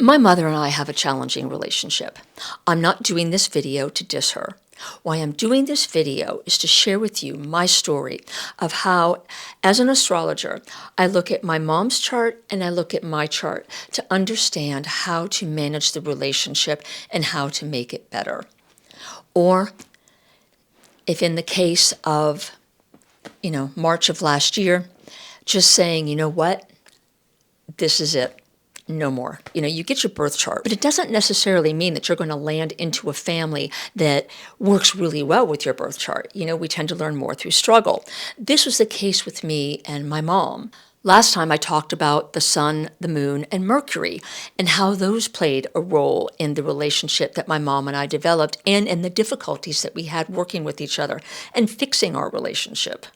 My mother and I have a challenging relationship. I'm not doing this video to diss her. Why I'm doing this video is to share with you my story of how, as an astrologer, I look at my mom's chart and I look at my chart to understand how to manage the relationship and how to make it better. Or, if in the case of, March of last year, just saying, you know what, this is it. No more. You get your birth chart, but it doesn't necessarily mean that you're going to land into a family that works really well with your birth chart. We tend to learn more through struggle. This was the case with me and my mom. Last time I talked about the sun, the moon, and Mercury, and how those played a role in the relationship that my mom and I developed and in the difficulties that we had working with each other and fixing our relationship.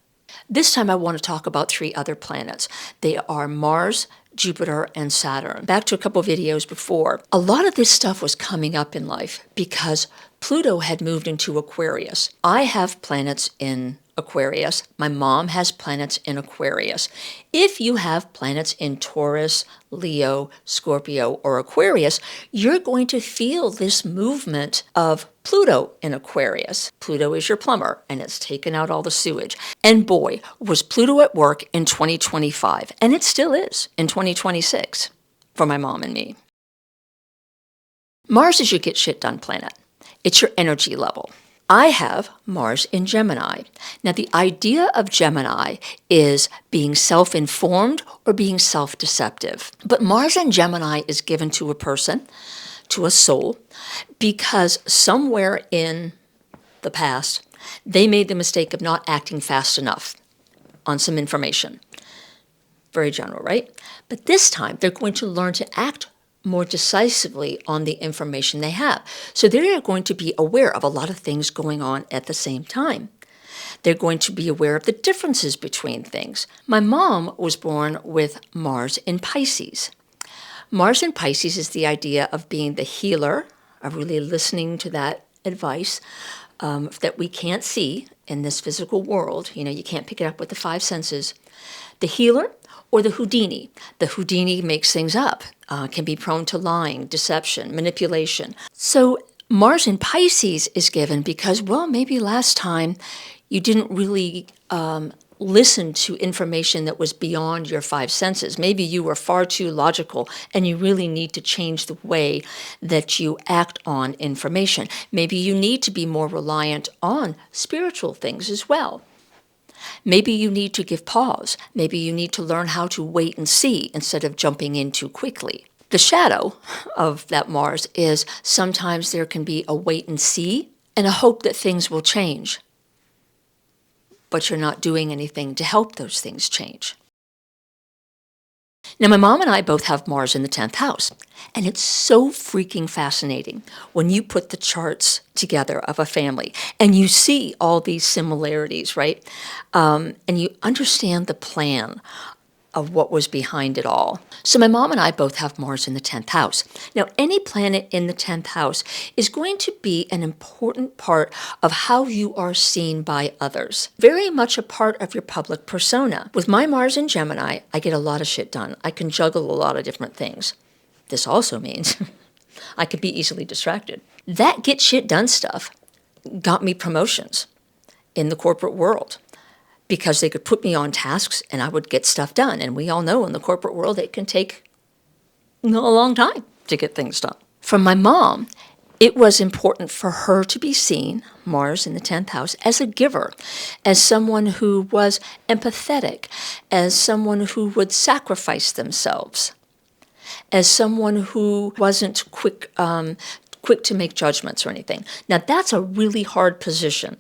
This time I want to talk about 3 other planets. They are Mars, Jupiter, and Saturn. Back to a couple videos before, a lot of this stuff was coming up in life because Pluto had moved into Aquarius. I have planets in Aquarius. My mom has planets in Aquarius. If you have planets in Taurus, Leo, Scorpio, or Aquarius, you're going to feel this movement of Pluto in Aquarius. Pluto is your plumber, and it's taken out all the sewage. And boy, was Pluto at work in 2025, and it still is in 2026 for my mom and me. Mars is your get shit done planet. It's your energy level. I have Mars in Gemini. Now, the idea of Gemini is being self-informed or being self-deceptive. But Mars in Gemini is given to a person, to a soul, because somewhere in the past, they made the mistake of not acting fast enough on some information. Very general, right? But this time, they're going to learn to act more decisively on the information they have. So they're going to be aware of a lot of things going on at the same time. They're going to be aware of the differences between things. My mom was born with Mars in Pisces. Mars in Pisces is the idea of being the healer, of really listening to that advice that we can't see in this physical world. You can't pick it up with the 5 senses. The healer or the Houdini. The Houdini makes things up, can be prone to lying, deception, manipulation. So Mars in Pisces is given because, maybe last time you didn't really listen to information that was beyond your 5 senses. Maybe you were far too logical and you really need to change the way that you act on information. Maybe you need to be more reliant on spiritual things as well. Maybe you need to give pause. Maybe you need to learn how to wait and see instead of jumping in too quickly. The shadow of that Mars is sometimes there can be a wait and see and a hope that things will change. But you're not doing anything to help those things change. Now, my mom and I both have Mars in the 10th house, and it's so freaking fascinating when you put the charts together of a family and you see all these similarities, right? And you understand the plan of what was behind it all. So my mom and I both have Mars in the 10th house. Now, any planet in the 10th house is going to be an important part of how you are seen by others. Very much a part of your public persona. With my Mars in Gemini, I get a lot of shit done. I can juggle a lot of different things. This also means I could be easily distracted. That get shit done stuff got me promotions in the corporate world, because they could put me on tasks and I would get stuff done. And we all know in the corporate world, it can take a long time to get things done. For my mom, it was important for her to be seen, Mars in the 10th house, as a giver, as someone who was empathetic, as someone who would sacrifice themselves, as someone who wasn't quick to make judgments or anything. Now, that's a really hard position,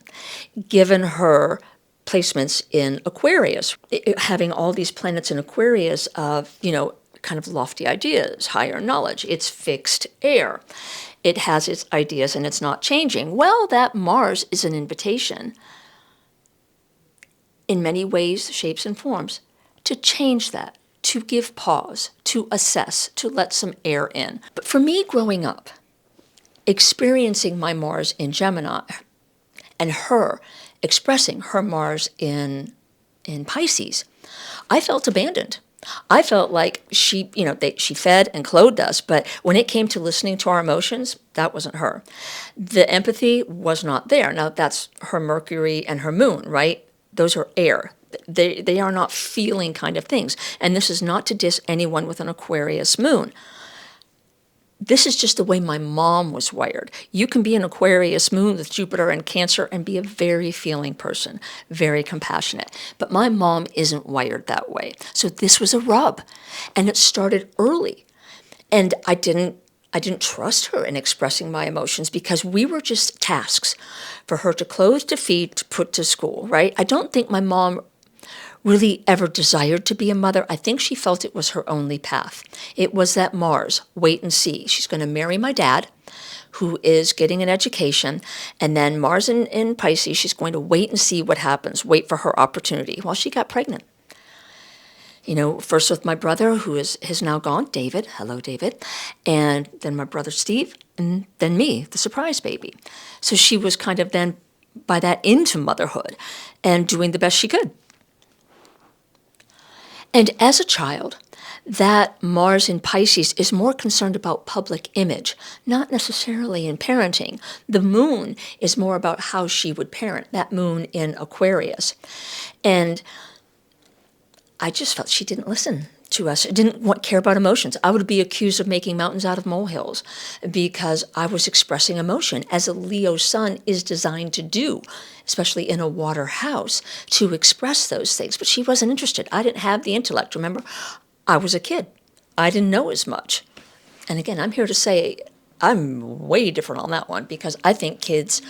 given her placements in Aquarius, having all these planets in Aquarius of, kind of lofty ideas, higher knowledge. It's fixed air. It has its ideas and it's not changing. Well, that Mars is an invitation in many ways, shapes, and forms to change that, to give pause, to assess, to let some air in. But for me growing up, experiencing my Mars in Gemini and her expressing her Mars in Pisces, I felt abandoned. I felt like she fed and clothed us, but when it came to listening to our emotions, that wasn't her. The empathy was not there. Now, that's her Mercury and her moon, right? Those are air. They are not feeling kind of things. And this is not to diss anyone with an Aquarius moon. This is just the way my mom was wired. You can be an Aquarius moon with Jupiter and Cancer and be a very feeling person, very compassionate. But my mom isn't wired that way. So this was a rub. And it started early. And I didn't trust her in expressing my emotions because we were just tasks for her to clothe, to feed, to put to school, right? I don't think my mom really ever desired to be a mother. I think she felt it was her only path. It was that Mars, wait and see. She's going to marry my dad, who is getting an education, and then Mars in Pisces, she's going to wait and see what happens, wait for her opportunity. Well, she got pregnant. First with my brother, who is now gone, David. Hello, David. And then my brother, Steve, and then me, the surprise baby. So she was kind of then, by that, into motherhood and doing the best she could. And as a child, that Mars in Pisces is more concerned about public image, not necessarily in parenting. The moon is more about how she would parent, that moon in Aquarius. And I just felt she didn't listen to us. Didn't care about emotions. I would be accused of making mountains out of molehills because I was expressing emotion, as a Leo sun is designed to do, especially in a water house, to express those things. But she wasn't interested. I didn't have the intellect. Remember, I was a kid. I didn't know as much. And again, I'm here to say I'm way different on that one because I think kids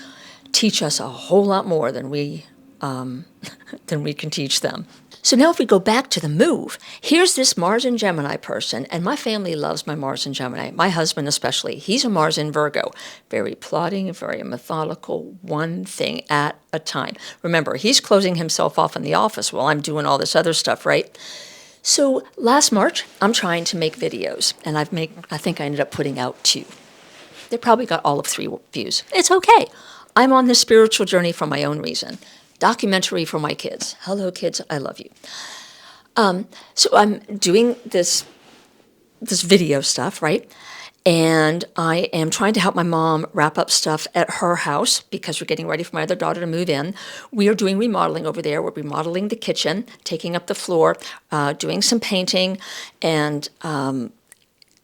teach us a whole lot more than we can teach them. So now if we go back to the move, here's this Mars in Gemini person, and my family loves my Mars in Gemini, my husband especially. He's a Mars in Virgo, very plotting, very methodical, one thing at a time. Remember, he's closing himself off in the office while I'm doing all this other stuff, right? So last March, I'm trying to make videos, and I think I ended up putting out 2. They probably got all of 3 views. It's okay. I'm on this spiritual journey for my own reason. Documentary for my kids. Hello, kids. I love you. So I'm doing this video stuff, right? And I am trying to help my mom wrap up stuff at her house because we're getting ready for my other daughter to move in. We are doing remodeling over there. We're remodeling the kitchen, taking up the floor, doing some painting, and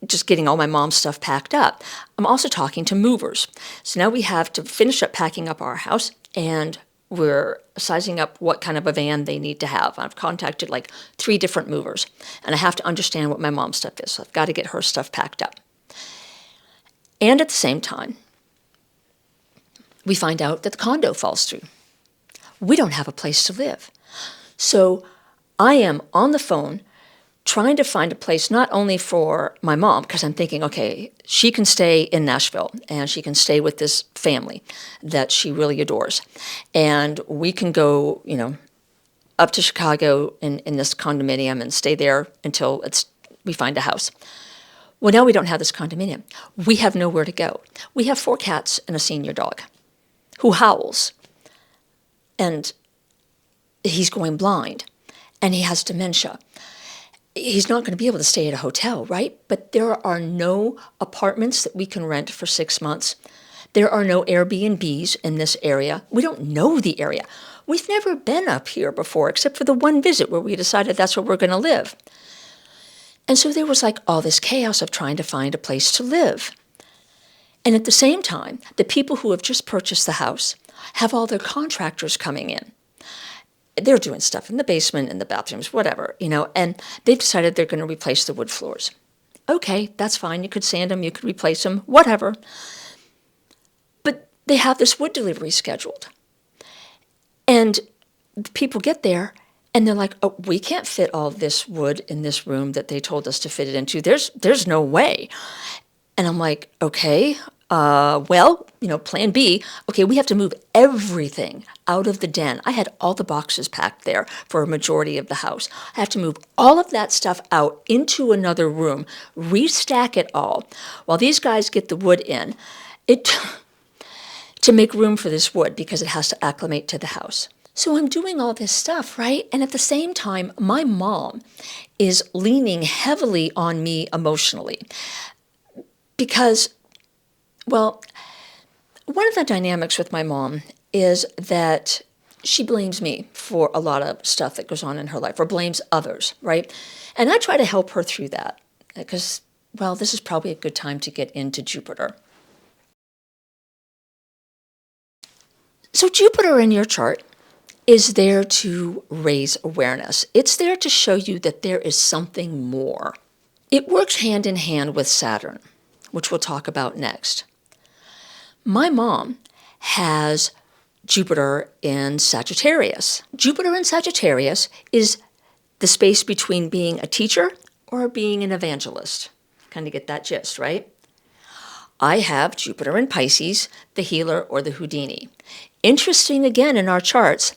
just getting all my mom's stuff packed up. I'm also talking to movers. So now we have to finish up packing up our house, and we're sizing up what kind of a van they need to have. I've contacted like 3 different movers, and I have to understand what my mom's stuff is. So I've got to get her stuff packed up. And at the same time, we find out that the condo falls through. We don't have a place to live. So I am on the phone trying to find a place not only for my mom, because I'm thinking, okay, she can stay in Nashville and she can stay with this family that she really adores. And we can go, up to Chicago in this condominium and stay there until we find a house. Well, now we don't have this condominium. We have nowhere to go. We have 4 cats and a senior dog who howls. And he's going blind and he has dementia. He's not going to be able to stay at a hotel, right? But there are no apartments that we can rent for 6 months. There are no Airbnbs in this area. We don't know the area. We've never been up here before, except for the one visit where we decided that's where we're going to live. And so there was like all this chaos of trying to find a place to live. And at the same time, the people who have just purchased the house have all their contractors coming in. They're doing stuff in the basement, in the bathrooms, whatever, and they've decided they're going to replace the wood floors. Okay, that's fine. You could sand them, you could replace them, whatever. But they have this wood delivery scheduled. And people get there, and they're like, oh, we can't fit all this wood in this room that they told us to fit it into. There's no way. And I'm like, okay, plan B, okay, we have to move everything out of the den. I had all the boxes packed there for a majority of the house. I have to move all of that stuff out into another room, restack it all, while these guys get the wood in, to make room for this wood because it has to acclimate to the house. So I'm doing all this stuff, right? And at the same time, my mom is leaning heavily on me emotionally because, well, one of the dynamics with my mom is that she blames me for a lot of stuff that goes on in her life, or blames others, right? And I try to help her through that because, well, this is probably a good time to get into Jupiter. So Jupiter in your chart is there to raise awareness. It's there to show you that there is something more. It works hand in hand with Saturn, which we'll talk about next. My mom has Jupiter in Sagittarius. Jupiter in Sagittarius is the space between being a teacher or being an evangelist. Kind of get that gist, right? I have Jupiter in Pisces, the healer or the Houdini. Interesting again in our charts,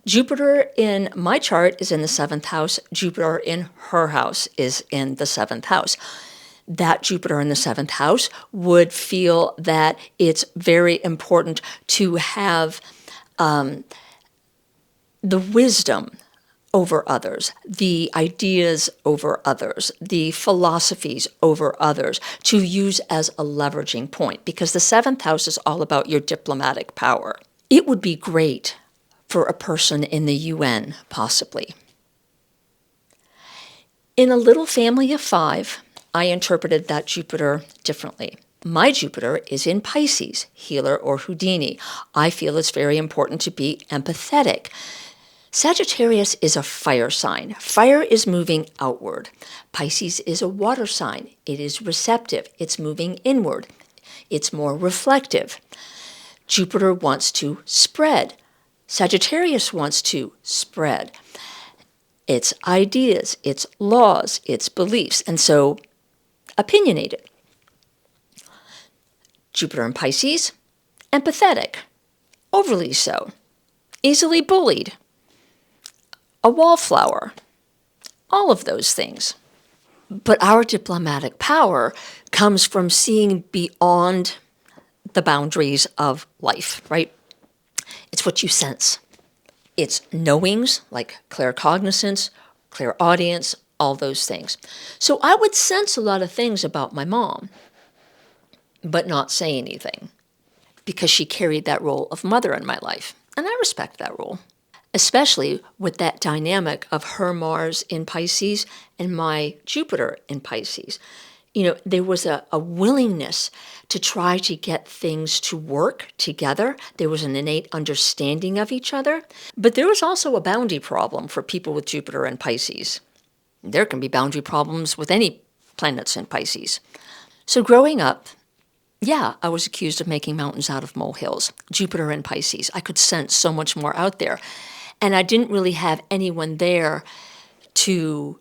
Jupiter in my chart is in the 7th house. Jupiter in her house is in the 7th house. That Jupiter in the 7th house would feel that it's very important to have the wisdom over others, the ideas over others, the philosophies over others to use as a leveraging point, because the 7th house is all about your diplomatic power. It would be great for a person in the UN, possibly. In a little family of 5, I interpreted that Jupiter differently. My Jupiter is in Pisces, healer or Houdini. I feel it's very important to be empathetic. Sagittarius is a fire sign. Fire is moving outward. Pisces is a water sign. It is receptive. It's moving inward. It's more reflective. Jupiter wants to spread. Sagittarius wants to spread its ideas, its laws, its beliefs, and so opinionated. Jupiter in Pisces, empathetic, overly so, easily bullied, a wallflower, all of those things. But our diplomatic power comes from seeing beyond the boundaries of life, right? It's what you sense. It's knowings like claircognizance, clairaudience, all those things. So I would sense a lot of things about my mom, but not say anything because she carried that role of mother in my life. And I respect that role, especially with that dynamic of her Mars in Pisces and my Jupiter in Pisces. You know, there was a willingness to try to get things to work together. There was an innate understanding of each other. But there was also a boundary problem for people with Jupiter and Pisces. There can be boundary problems with any planets in Pisces. So growing up, yeah, I was accused of making mountains out of molehills. Jupiter and Pisces. I could sense so much more out there. And I didn't really have anyone there to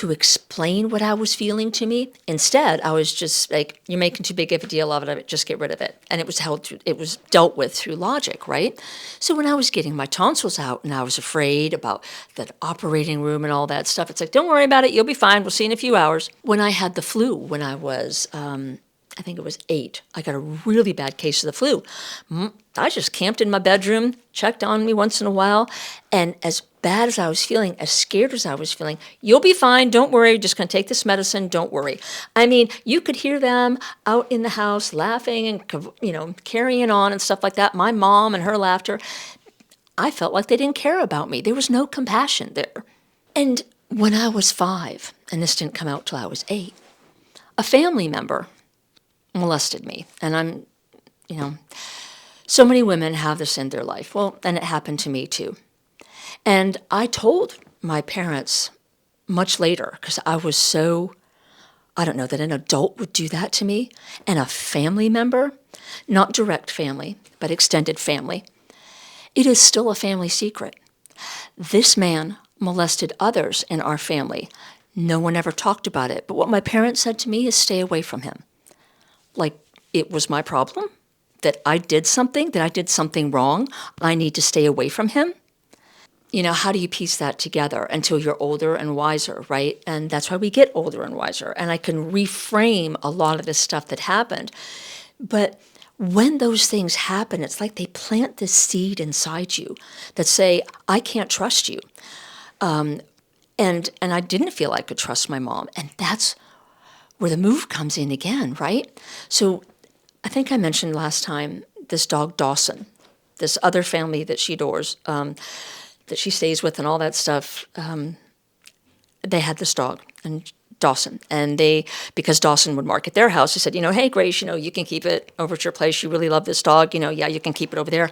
explain what I was feeling to me. Instead, I was just like, you're making too big of a deal of it, just get rid of it. And it was dealt with through logic, right? So when I was getting my tonsils out and I was afraid about the operating room and all that stuff, it's like, don't worry about it, you'll be fine, we'll see in a few hours. When I had the flu, when I was, I think it was 8, I got a really bad case of the flu. I just camped in my bedroom, checked on me once in a while, and as bad as I was feeling, as scared as I was feeling, you'll be fine, don't worry, just going to take this medicine, don't worry. I mean, you could hear them out in the house laughing and, carrying on and stuff like that. My mom and her laughter, I felt like they didn't care about me. There was no compassion there. And when I was 5, and this didn't come out till I was 8, a family member molested me. And so many women have this in their life. Well, and it happened to me too. And I told my parents much later, because I was so, I don't know, that an adult would do that to me, and a family member, not direct family, but extended family. It is still a family secret. This man molested others in our family. No one ever talked about it. But what my parents said to me is stay away from him. Like it was my problem, that I did something wrong. I need to stay away from him. How do you piece that together until you're older and wiser, right? And that's why we get older and wiser. And I can reframe a lot of this stuff that happened. But when those things happen, it's like they plant this seed inside you that say, I can't trust you. And I didn't feel I could trust my mom. And that's where the move comes in again, right? So I think I mentioned last time this dog Dawson, this other family that she adores, that she stays with and all that stuff. They had this dog, and Dawson. And because Dawson would market their house, they said, hey, Grace, you can keep it over at your place. You really love this dog. Yeah, you can keep it over there.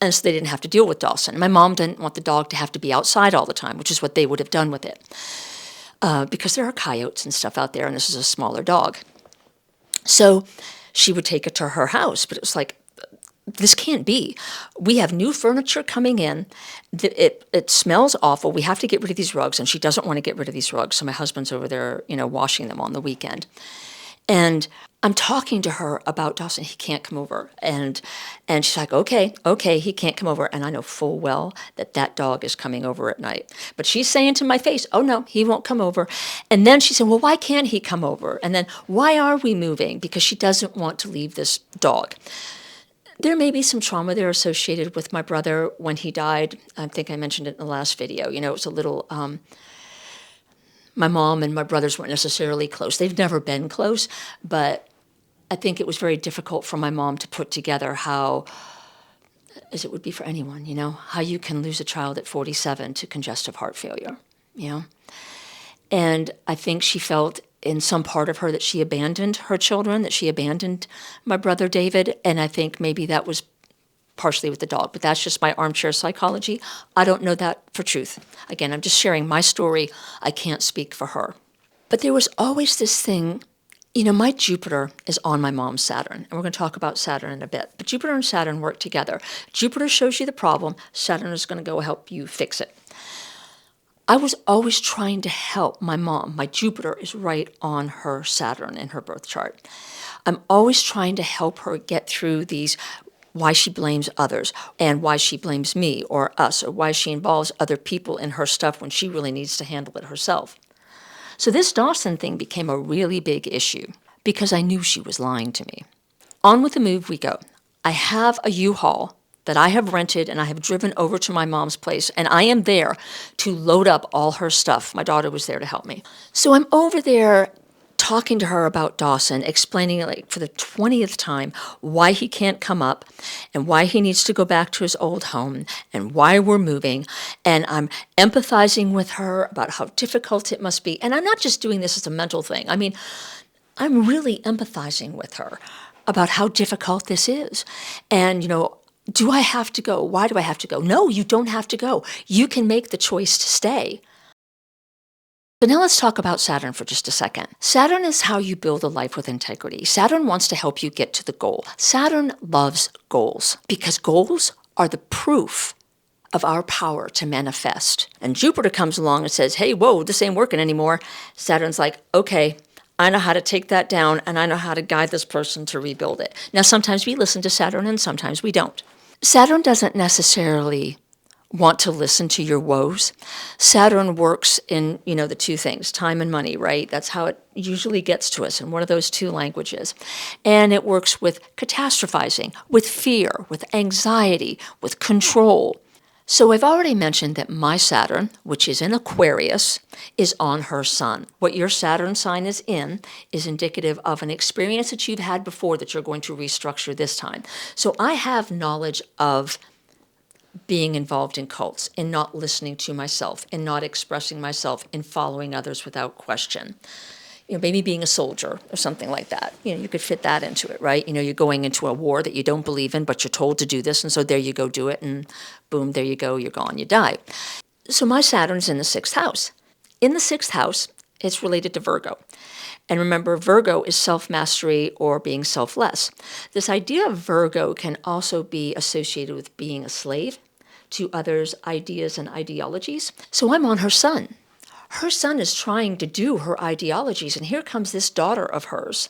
And so they didn't have to deal with Dawson. My mom didn't want the dog to have to be outside all the time, which is what they would have done with it. Because there are coyotes and stuff out there, and this is a smaller dog. So she would take it to her house, but it was like, this can't be. We have new furniture coming in. It smells awful. We have to get rid of these rugs, and she doesn't want to get rid of these rugs. So my husband's over there, washing them on the weekend. And I'm talking to her about Dawson. He can't come over. And she's like, okay, he can't come over. And I know full well that dog is coming over at night. But she's saying to my face, oh, no, he won't come over. And then she said, well, why can't he come over? And then why are we moving? Because she doesn't want to leave this dog. There may be some trauma there associated with my brother when he died. I think I mentioned it in the last video. It was a little, my mom and my brothers weren't necessarily close. They've never been close, but I think it was very difficult for my mom to put together how, as it would be for anyone, how you can lose a child at 47 to congestive heart failure, And I think she felt in some part of her that she abandoned her children, that she abandoned my brother David, and I think maybe that was partially with the dog, but that's just my armchair psychology. I don't know that for truth. Again, I'm just sharing my story. I can't speak for her. But there was always this thing, my Jupiter is on my mom's Saturn, and we're going to talk about Saturn in a bit, but Jupiter and Saturn work together. Jupiter shows you the problem. Saturn is going to go help you fix it. I was always trying to help my mom. My Jupiter is right on her Saturn in her birth chart. I'm always trying to help her get through these, why she blames others and why she blames me or us, or why she involves other people in her stuff when she really needs to handle it herself. So this Dawson thing became a really big issue because I knew she was lying to me. On with the move we go. I have a U-Haul that I have rented and I have driven over to my mom's place, and I am there to load up all her stuff. My daughter was there to help me. So I'm over there talking to her about Dawson, explaining like for the 20th time why he can't come up and why he needs to go back to his old home and why we're moving. And I'm empathizing with her about how difficult it must be. And I'm not just doing this as a mental thing. I mean, I'm really empathizing with her about how difficult this is. And, do I have to go? Why do I have to go? No, you don't have to go. You can make the choice to stay. So now let's talk about Saturn for just a second. Saturn is how you build a life with integrity. Saturn wants to help you get to the goal. Saturn loves goals because goals are the proof of our power to manifest. And Jupiter comes along and says, hey, whoa, this ain't working anymore. Saturn's like, okay, I know how to take that down, and I know how to guide this person to rebuild it. Now, sometimes we listen to Saturn and sometimes we don't. Saturn doesn't necessarily want to listen to your woes. Saturn works in, the two things, time and money, right? That's how it usually gets to us in one of those two languages. And it works with catastrophizing, with fear, with anxiety, with control. So I've already mentioned that my Saturn, which is in Aquarius, is on her sun. What your Saturn sign is in is indicative of an experience that you've had before that you're going to restructure this time. So I have knowledge of being involved in cults, in not listening to myself, in not expressing myself, in following others without question. Maybe being a soldier or something like that. You could fit that into it, right? You're going into a war that you don't believe in, but you're told to do this, and so there you go, do it, and boom, there you go, you're gone, you die. So my Saturn's in the 6th house. In the 6th house, it's related to Virgo. And remember, Virgo is self-mastery or being selfless. This idea of Virgo can also be associated with being a slave to others' ideas and ideologies. So I'm on her sun. Her son is trying to do her ideologies, and here comes this daughter of hers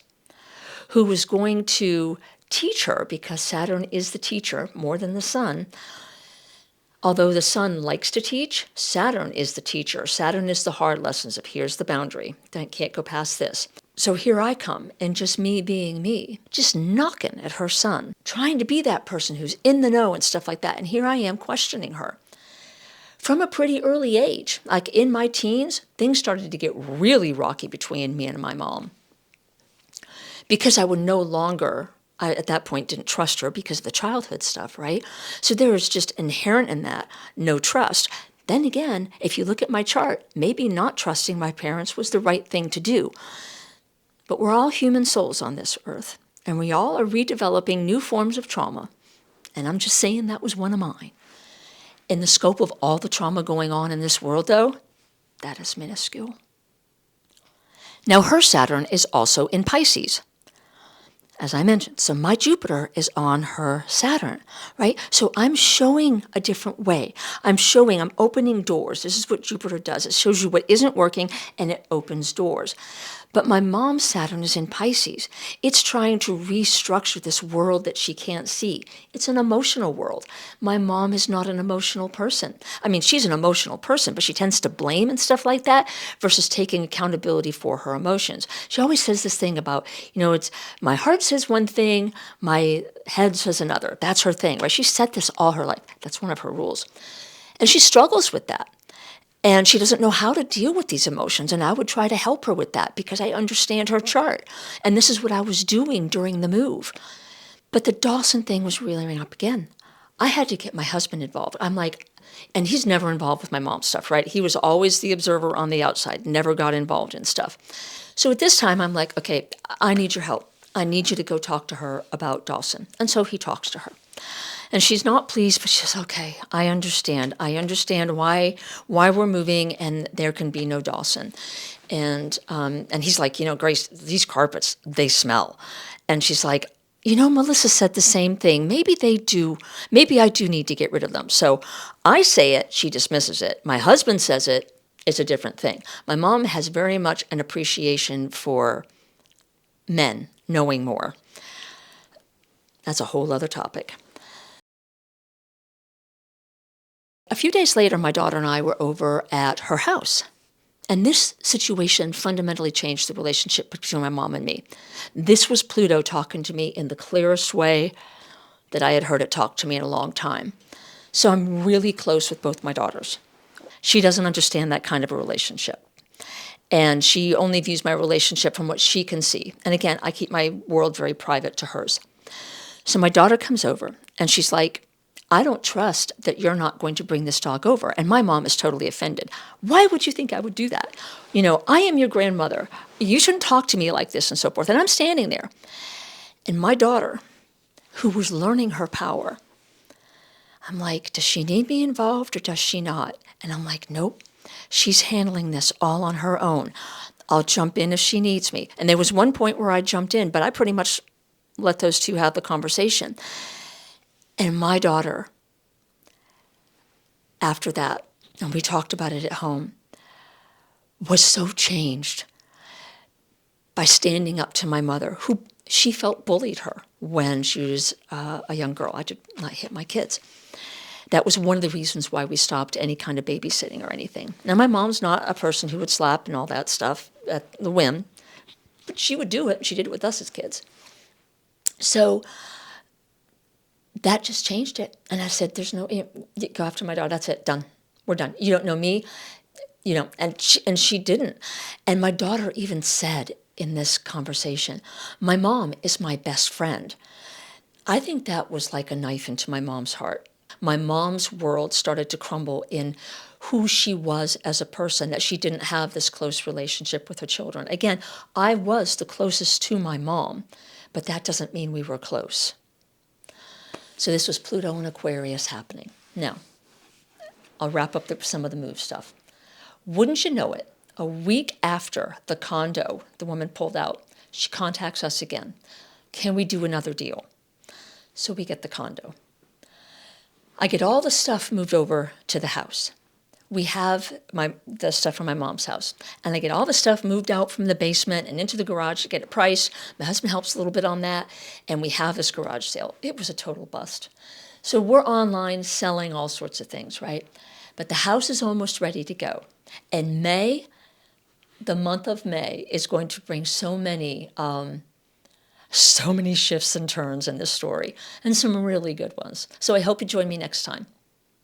who is going to teach her, because Saturn is the teacher more than the sun, Although the sun likes to teach, Saturn is the teacher. Saturn is the hard lessons of here's the boundary. Can't go past this. So here I come, and just me being me, just knocking at her sun, trying to be that person who's in the know and stuff like that. And here I am questioning her. From a pretty early age, like in my teens, things started to get really rocky between me and my mom. Because I would no longer, I at that point didn't trust her because of the childhood stuff, right? So there was just inherent in that no trust. Then again, if you look at my chart, maybe not trusting my parents was the right thing to do. But we're all human souls on this earth, and we all are redeveloping new forms of trauma. And I'm just saying that was one of mine. In the scope of all the trauma going on in this world, though, that is minuscule. Now, her Saturn is also in Pisces, as I mentioned. So my Jupiter is on her Saturn, right? So I'm showing a different way. I'm opening doors. This is what Jupiter does. It shows you what isn't working, and it opens doors. But my mom's Saturn is in Pisces. It's trying to restructure this world that she can't see. It's an emotional world. My mom is not an emotional person. I mean, she's an emotional person, but she tends to blame and stuff like that versus taking accountability for her emotions. She always says this thing about, it's my heart says one thing, my head says another. That's her thing, right? She said this all her life. That's one of her rules. And she struggles with that. And she doesn't know how to deal with these emotions. And I would try to help her with that because I understand her chart. And this is what I was doing during the move. But the Dawson thing was rearing up again. I had to get my husband involved. I'm like, and he's never involved with my mom's stuff, right? He was always the observer on the outside, never got involved in stuff. So at this time, I'm like, okay, I need your help. I need you to go talk to her about Dawson. And so he talks to her. And she's not pleased, but she says, okay, I understand. I understand why we're moving and there can be no Dawson. And he's like, Grace, these carpets, they smell. And she's like, Melissa said the same thing. Maybe they do. Maybe I do need to get rid of them. So I say it, she dismisses it. My husband says it, it's a different thing. My mom has very much an appreciation for men knowing more. That's a whole other topic. A few days later, my daughter and I were over at her house. And this situation fundamentally changed the relationship between my mom and me. This was Pluto talking to me in the clearest way that I had heard it talk to me in a long time. So I'm really close with both my daughters. She doesn't understand that kind of a relationship. And she only views my relationship from what she can see. And again, I keep my world very private to hers. So my daughter comes over and she's like, I don't trust that you're not going to bring this dog over. And my mom is totally offended. Why would you think I would do that? I am your grandmother. You shouldn't talk to me like this and so forth. And I'm standing there. And my daughter, who was learning her power, I'm like, does she need me involved or does she not? And I'm like, nope, she's handling this all on her own. I'll jump in if she needs me. And there was one point where I jumped in, but I pretty much let those two have the conversation. And my daughter, after that, and we talked about it at home, was so changed by standing up to my mother, who she felt bullied her when she was a young girl. I did not hit my kids. That was one of the reasons why we stopped any kind of babysitting or anything. Now, my mom's not a person who would slap and all that stuff at the whim, but she would do it. She did it with us as kids. So that just changed it. And I said, there's no, go after my daughter. That's it. Done. We're done. You don't know me. And she didn't. And my daughter even said in this conversation, my mom is my best friend. I think that was like a knife into my mom's heart. My mom's world started to crumble in who she was as a person, that she didn't have this close relationship with her children. Again, I was the closest to my mom, but that doesn't mean we were close. So this was Pluto and Aquarius happening. Now, I'll wrap up some of the move stuff. Wouldn't you know it, a week after the condo the woman pulled out, she contacts us again. Can we do another deal? So we get the condo. I get all the stuff moved over to the house. We have the stuff from my mom's house. And I get all the stuff moved out from the basement and into the garage to get a price. My husband helps a little bit on that. And we have this garage sale. It was a total bust. So we're online selling all sorts of things, right? But the house is almost ready to go. And May, the month of May, is going to bring so many shifts and turns in this story, and some really good ones. So I hope you join me next time.